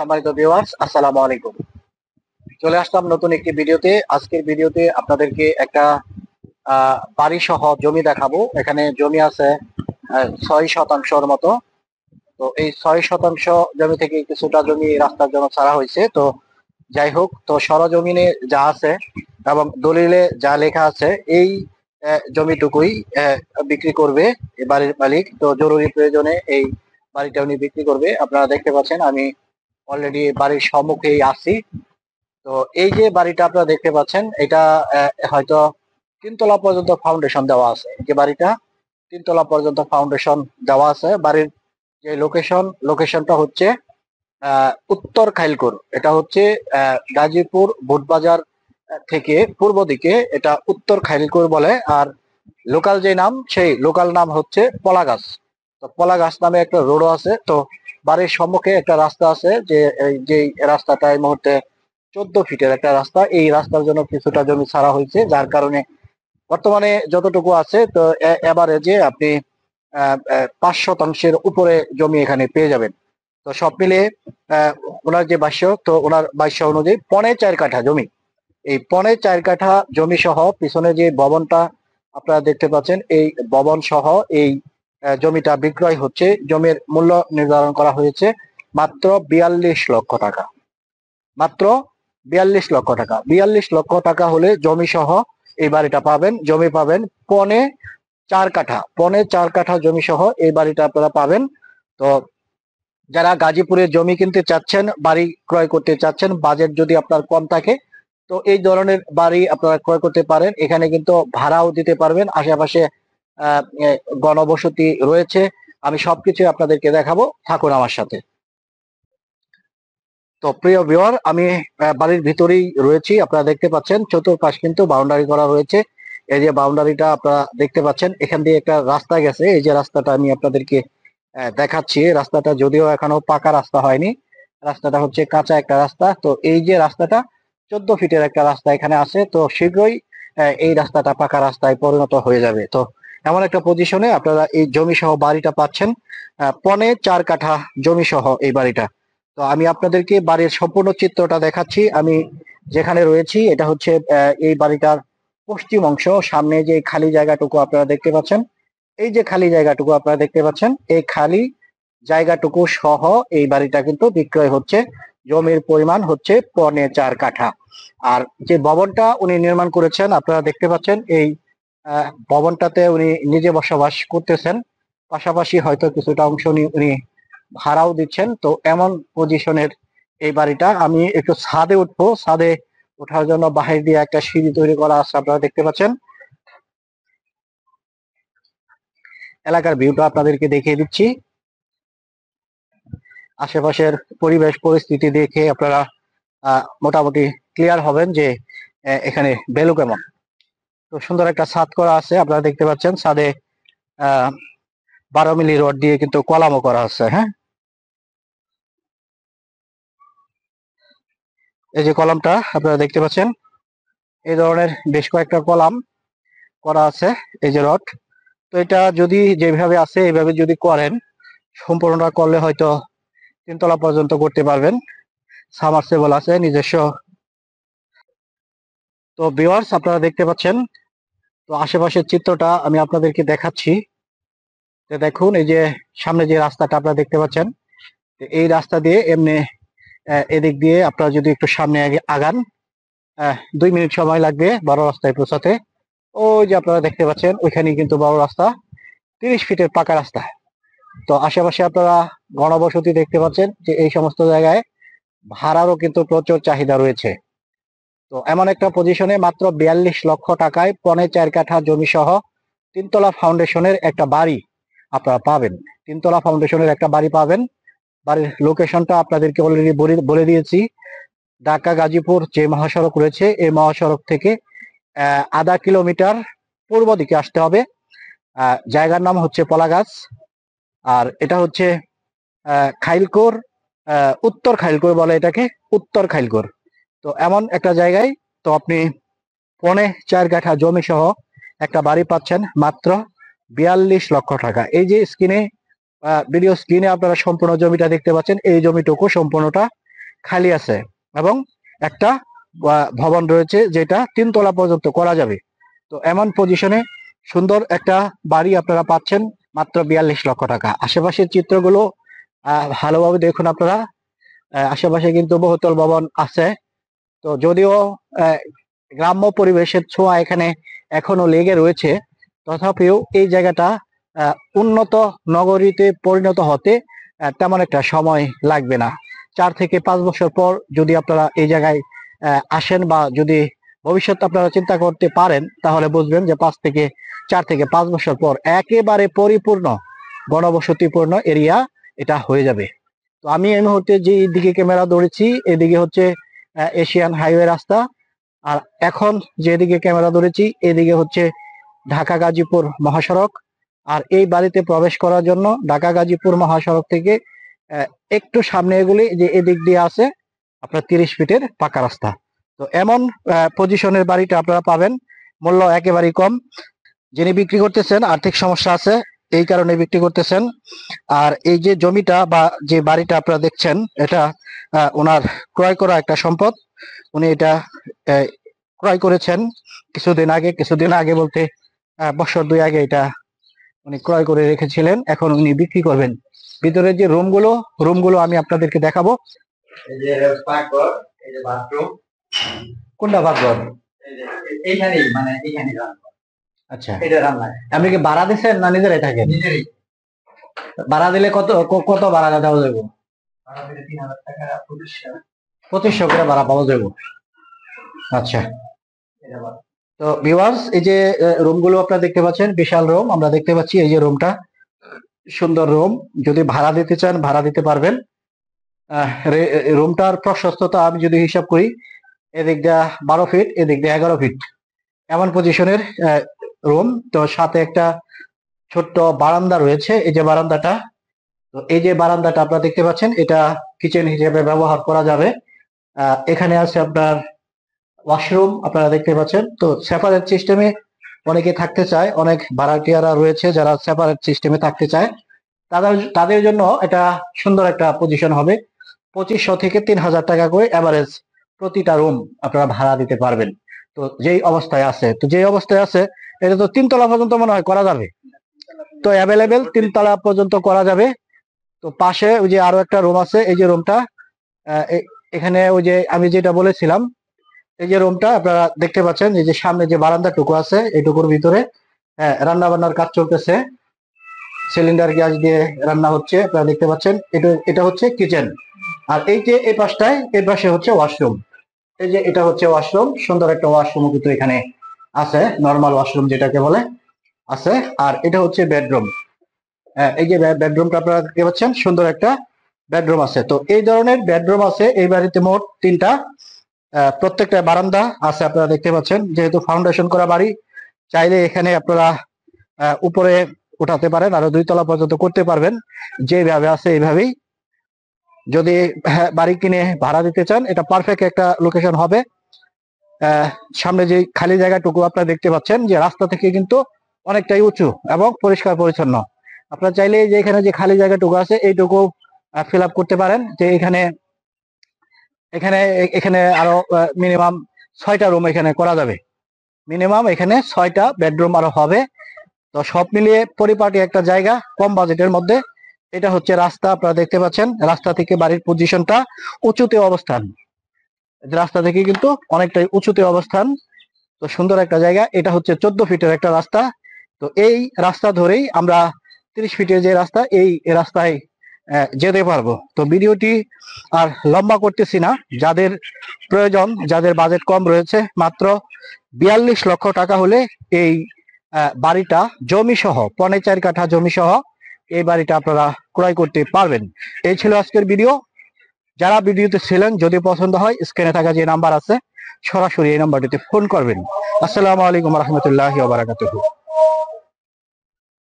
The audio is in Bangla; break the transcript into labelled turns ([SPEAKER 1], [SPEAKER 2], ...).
[SPEAKER 1] সম্মানিত ভিউয়ার্স, আসসালামু আলাইকুম। চলে আসলাম নতুন একটি ভিডিওতে। আজকের ভিডিওতে আপনাদেরকে একটা বাড়ি সহ জমি দেখাবো। এখানে জমি আছে 6 শতাংশের মতো। তো এই 6 শতাংশ জমি থেকে কিছুটা জমি রাস্তার জন্য ছাড়া হয়েছে। তো যাই হোক, তো সরজমিনে যা আছে এবং দলিলে যা লেখা আছে এই জমিটুকুই বিক্রি করবে এই বাড়ির মালিক। তো জরুরি প্রয়োজনে এই বাড়িটা উনি বিক্রি করবে। আপনারা দেখতে পাচ্ছেন আমি অলরেডি বাড়ির সম্মুখেই আছি। তো এই যে বাড়িটা আপনারা দেখতে পাচ্ছেন, এটা হয়তো 3 তলা পর্যন্ত ফাউন্ডেশন দেওয়া আছে। যে বাড়িটা 3 তলা পর্যন্ত ফাউন্ডেশন দেওয়া আছে। বাড়ির যে লোকেশনটা হচ্ছে উত্তর খাইলকুর। এটা হচ্ছে গাজীপুর বুটবাজার থেকে পূর্ব দিকে এটা উত্তর খাইলকুর বলে। আর লোকাল যে নাম, সেই লোকাল নাম হচ্ছে পলাগাছ। তো পলাগাছ নামে একটা রোডও আছে। তো বাড়ির সম্মুখে একটা রাস্তা আছে, যে রাস্তাটা এই মুহূর্তে 14 ফিটের একটা রাস্তা। এই রাস্তার জন্য কিছুটা জমি ছাড়া হয়েছে, যার কারণে বর্তমানে যতটুকু আছে, তো এভারেজে আপনি 5 শতাংশের উপরে জমি এখানে পেয়ে যাবেন। তো সব মিলিয়ে ওনার যে ভাষ্য, তো ওনার ভাষ্য অনুযায়ী 4.25 কাঠা জমি। এই 4.25 কাঠা জমি সহ পিছনে যে ভবনটা আপনারা দেখতে পাচ্ছেন, এই ভবন সহ এই জমিটা বিক্রয় হচ্ছে। জমির মূল্য নির্ধারণ করা হয়েছে মাত্র 42 লক্ষ টাকা। মাত্র 42 লক্ষ টাকা। 42 লক্ষ টাকা হলে জমি সহ এই বাড়িটা পাবেন। জমি পাবেন 4.25 কাঠা। 4.25 কাঠা জমি সহ এই বাড়িটা আপনারা পাবেন। তো যারা গাজীপুরে জমি কিনতে চাচ্ছেন, বাড়ি ক্রয় করতে চাচ্ছেন, বাজেট যদি আপনার কম থাকে, তো এই ধরনের বাড়ি আপনারা ক্রয় করতে পারেন। এখানে কিন্তু ভাড়াও দিতে পারবেন। আশেপাশে গণবসতি রয়েছে। আমি সবকিছু আপনাদেরকে দেখাবো, থাকুন আমার সাথে। তো প্রিয় ভিউয়ার, আমি বাড়ির ভিতরেই রয়েছি। আপনারা দেখতে পাচ্ছেন চতুর্পাশ কিন্তু বাউন্ডারি করা রয়েছে। এই যে বাউন্ডারিটা আপনারা দেখতে পাচ্ছেন, এখান দিয়ে একটা রাস্তা গেছে। এই যে রাস্তাটা আমি আপনাদেরকে দেখাচ্ছি। রাস্তাটা যদিও এখনো পাকা রাস্তা হয়নি, রাস্তাটা হচ্ছে কাঁচা একটা রাস্তা। তো এই যে রাস্তাটা 14 ফিটের একটা রাস্তা এখানে আছে। তো শীঘ্রই এই রাস্তাটা পাকা রাস্তায় পরিণত হয়ে যাবে। তো এমন একটা পজিশনে আপনারা এই জমি সহ বাড়িটা পাচ্ছেন। 4.25 কাঠা জমি সহ এই বাড়িটা। তো আমি আপনাদেরকে বাড়ির সম্পূর্ণ চিত্রটা দেখাচ্ছি। আমি যেখানে রয়েছি এটা হচ্ছে এই বাড়িটার পশ্চিম অংশ। সামনে যে খালি জায়গাটুকু আপনারা দেখতে পাচ্ছেন, এই যে খালি জায়গাটুকু আপনারা দেখতে পাচ্ছেন, এই খালি জায়গাটুকু সহ এই বাড়িটা কিন্তু বিক্রয় হচ্ছে। জমির পরিমাণ হচ্ছে 4.25 কাঠা। আর যে ভবনটা উনি নির্মাণ করেছেন আপনারা দেখতে পাচ্ছেন, এই ভবনটাতে উনি নিজে বসবাস করতেছেন, পাশাপাশি হয়তো কিছুটা অংশ উনি ভাড়াও দিচ্ছেন। তো এমন পজিশনের এই বাড়িটা। আমি একটু ছাদে উঠবো। ছাদে ওঠার জন্য বাহির দিয়ে একটা সিঁড়ি তৈরি করা আছে, আপনারা দেখতে পাচ্ছেন। এলাকার ভিউটা আপনাদেরকে দেখিয়ে দিচ্ছি। আশেপাশের পরিবেশ পরিস্থিতি দেখে আপনারা মোটামুটি ক্লিয়ার হবেন যে এখানে ভ্যালু কেমন। তো সুন্দর একটা ছাদ করা আছে, আপনারা দেখতে পাচ্ছেন। ছাদে 12 মিলি রড দিয়ে কিন্তু কলামও করা আছে। হ্যাঁ, এই যে কলামটা আপনারা দেখতে পাচ্ছেন, এই ধরনের বেশ কয়েকটা কলাম করা আছে। এই যে রড, তো এটা যদি যেভাবে আছে এইভাবে যদি করেন, সম্পূর্ণটা করলে হয়তো 3 তলা পর্যন্ত করতে পারবেন। সাবমার্সিবল আছে নিজস্ব। তো ভিউয়ার্স, আপনারা দেখতে পাচ্ছেন। তো আশেপাশের চিত্রটা আমি আপনাদেরকে দেখাচ্ছি। তো দেখুন, এই যে সামনে যে রাস্তাটা আপনারা দেখতে পাচ্ছেন, এই রাস্তা দিয়ে এমনি এদিক দিয়ে আপনারা যদি একটু সামনে আগান, 2 মিনিট সময় লাগবে বড় রাস্তায় পৌঁছাতে। ওই যে আপনারা দেখতে পাচ্ছেন, ওইখানেই কিন্তু বড় রাস্তা, 30 ফিটের পাকা রাস্তা। তো আশেপাশে আপনারা গণবসতি দেখতে পাচ্ছেন, যে এই সমস্ত জায়গায় ভাড়ারও কিন্তু প্রচুর চাহিদা রয়েছে। তো এমন একটা পজিশনে মাত্র 42 লক্ষ টাকায় 4.25 কাঠা জমি সহ 3 তলা ফাউন্ডেশনের একটা বাড়ি আপনারা পাবেন। 3 তলা ফাউন্ডেশনের একটা বাড়ি পাবেন। বাড়ির লোকেশনটা আপনাদেরকে অলরেডি বলে দিয়েছি। ঢাকা গাজীপুর যে মহাসড়ক রয়েছে, এই মহাসড়ক থেকে আধা কিলোমিটার পূর্ব দিকে আসতে হবে। জায়গার নাম হচ্ছে পলাগাছ। আর এটা হচ্ছে খাইলকোর, উত্তর খাইলকোর বলে এটাকে, উত্তর খাইলকোর। তো এমন একটা জায়গায় তো আপনি 4.25 কাঠা জমি সহ একটা বাড়ি পাচ্ছেন মাত্র 42 লক্ষ টাকা। এই যে স্ক্রিনে ভিডিও স্ক্রিনে আপনারা সম্পূর্ণ জমিটা দেখতে পাচ্ছেন, এই জমিটুকু সম্পূর্ণটা খালি আছে এবং একটা ভবন রয়েছে যেটা 3 তলা পর্যন্ত করা যাবে। তো এমন পজিশনে সুন্দর একটা বাড়ি আপনারা পাচ্ছেন মাত্র 42 লক্ষ টাকা। আশেপাশের চিত্রগুলো ভালোভাবে দেখুন আপনারা। আশেপাশে কিন্তু বহুতল ভবন আছে। তো যদিও আহ, গ্রাম্য পরিবেশের ছোঁয়া এখানে এখনো লেগে রয়েছে, তথাপিও এই জায়গাটা উন্নত নগরীতে পরিণত হতে তেমন একটা সময় লাগবে না। 4 থেকে 5 বছর পর যদি আপনারা এই জায়গায় আসেন বা যদি ভবিষ্যৎ আপনারা চিন্তা করতে পারেন, তাহলে বুঝবেন যে 4 থেকে 5 বছর পর একেবারে পরিপূর্ণ ঘনবসতিপূর্ণ এরিয়া এটা হয়ে যাবে। তো আমি এই মুহূর্তে যে দিকে ক্যামেরা ধরেছি এদিকে হচ্ছে এশিয়ান হাইওয়ে রাস্তা, আর এখন যেদিকে ক্যামেরা ধরেছি এদিকে হচ্ছে ঢাকা গাজীপুর মহাসড়ক। আর এই বাড়িতে প্রবেশ করার জন্য ঢাকা গাজীপুর মহাসড়ক থেকে একটু সামনে এগুলি যে এদিক দিয়ে আছে আপনার 30 ফিটের পাকা রাস্তা। তো এমন পজিশনের বাড়িটা আপনারা পাবেন, মূল্য একেবারেই কম। যিনি বিক্রি করতেছেন আর্থিক সমস্যা আছে, এই কারণে বিক্রি করতেছেন। আর এই যে জমিটা বা যে বাড়িটা আপনারা দেখছেন, এটা ওনার ক্রয় করা একটা সম্পদ। উনি এটা ক্রয় করেছেন কিছুদিন আগে বলতে বছর 2 আগে এটা উনি ক্রয় করে রেখেছিলেন, এখন উনি বিক্রি করবেন। ভিতরে যে রুমগুলো আমি আপনাদেরকে দেখাবো। এই যে পাকঘর, এই যে বাথরুম। কোনটা পাকঘর? এইখানেই, মানে এইখানে রান্না। আচ্ছা, এটা রান্না। আপনি কি ভাড়া দিচ্ছেন না নিজেরাই থাকেন? নিজেরাই। ভাড়া দিলে কত ভাড়া দেওয়া যাবে? ভাড়া দিলে 3000 টাকা, 2500 করে ভাড়া পাওয়া যাবে। আচ্ছা, তো ভিউয়ার্স, এই যে রুমগুলো আপনারা দেখতে পাচ্ছেন, বিশাল রুম আমরা দেখতে পাচ্ছি। এই যে রুমটা সুন্দর রুম, যদি ভাড়া দিতে চান ভাড়া দিতে পারবেন। রুমটার প্রশস্ততা আমি যদি হিসাব করি, এদিক দিয়ে 12 ফিট, এদিক দিয়ে 11 ফিট, এমন পজিশনের রুম। তো সাথে একটা ছোট্ট বারান্দা রয়েছে। এই যে বারান্দাটা, তো এই যে বারান্দাটা আপনারা দেখতে পাচ্ছেন, এটা কিচেন হিসেবে ব্যবহার করা যাবে। এখানে আছে আপনার ওয়াশরুম আপনারা দেখতে পাচ্ছেন। তো সেপারেট সিস্টেমে অনেকে থাকতে চায়, অনেক ভাড়াটিয়ারা রয়েছে যারা সেপারেট সিস্টেমে থাকতে চায়, তাদের জন্য এটা সুন্দর একটা পজিশন হবে। 2500 থেকে 3000 টাকা করে এভারেজ প্রতিটা রুম আপনারা ভাড়া দিতে পারবেন। তো যেই অবস্থায় আছে এটা তো 3 তলা পর্যন্ত মনে হয় করা যাবে। তো অ্যাভেলেবেল 3 তলা পর্যন্ত করা যাবে। তো পাশে ওই যে আরো একটা রুম আছে, এই যে রুমটা এখানে ওই যে আমি যেটা বলেছিলাম, এই যে রুমটা আপনারা দেখতে পাচ্ছেন, এই যে সামনে যে বারান্দাটুকু আছে এইটুকুর ভিতরে রান্না বান্নার কাজ চলতেছে। সিলিন্ডার গ্যাস দিয়ে রান্না হচ্ছে, আপনারা দেখতে পাচ্ছেন। এটা হচ্ছে কিচেন। আর এই যে এই পাশে হচ্ছে ওয়াশরুম। এই যে এটা হচ্ছে ওয়াশরুম, সুন্দর একটা ওয়াশরুম কিন্তু এখানে আছে, নর্মাল ওয়াশরুম যেটাকে বলে আছে। আর এটা হচ্ছে বেডরুম। এই যে বেডরুমটা আপনারা দেখতে পাচ্ছেন, সুন্দর একটা বেডরুম আছে। তো এই ধরনের বেডরুম আছে এই বাড়িতে মোট 3টা। প্রত্যেকটা বারান্দা আছে আপনারা দেখতে পাচ্ছেন। যেহেতু ফাউন্ডেশন করা বাড়ি, চাইলে এখানে আপনারা উপরে উঠাতে পারেন, আরো 2 তলা পর্যন্ত করতে পারবেন। যেভাবে আছে এইভাবেই যদি বাড়ি কিনে ভাড়া দিতে চান, এটা পারফেক্ট একটা লোকেশন হবে। সামনে যে খালি জায়গাটুকু আপনারা দেখতে পাচ্ছেন, যে রাস্তা থেকে কিন্তু অনেকটাই উঁচু এবং পরিষ্কার পরিচ্ছন্ন। আপনারা চাইলে যে এখানে যে খালি জায়গাটুকু আছে এইটুকু ফিল আপ করতে পারেন। যে এখানে এখানে এখানে আরো মিনিমাম 6টা রুম এখানে করা যাবে। মিনিমাম এখানে 6টা বেডরুম আরো হবে। তো সব মিলিয়ে পরিপাটি একটা জায়গা কম বাজেটের মধ্যে। এটা হচ্ছে রাস্তা, আপনারা দেখতে পাচ্ছেন। রাস্তা থেকে বাড়ির পজিশনটা উঁচুতে অবস্থান, রাস্তা থেকে কিন্তু অনেকটাই উঁচুতে অবস্থান। তো সুন্দর একটা জায়গা। এটা হচ্ছে 14 ফিটের একটা রাস্তা। তো এই রাস্তা ধরেই আমরা 30 ফিটের যে রাস্তা, এই রাস্তায় যেতে পারবো। তো ভিডিওটি আর লম্বা করতেছি না। যাদের প্রয়োজন, যাদের বাজেট কম রয়েছে, মাত্র 42 লক্ষ টাকা হলে এই বাড়িটা জমি সহ, 4.5 কাঠা জমি সহ এই বাড়িটা আপনারা ক্রয় করতে পারবেন। এই ছিল আজকের ভিডিও। যারা ভিডিওতে ছিলেন, যদি পছন্দ হয় স্ক্রিনে থাকা যে নাম্বার আছে সরাসরি এই নাম্বারটিতে ফোন করবেন। আসসালামু আলাইকুম রহমতুল্লাহি ওয়া বারাকাতুহু।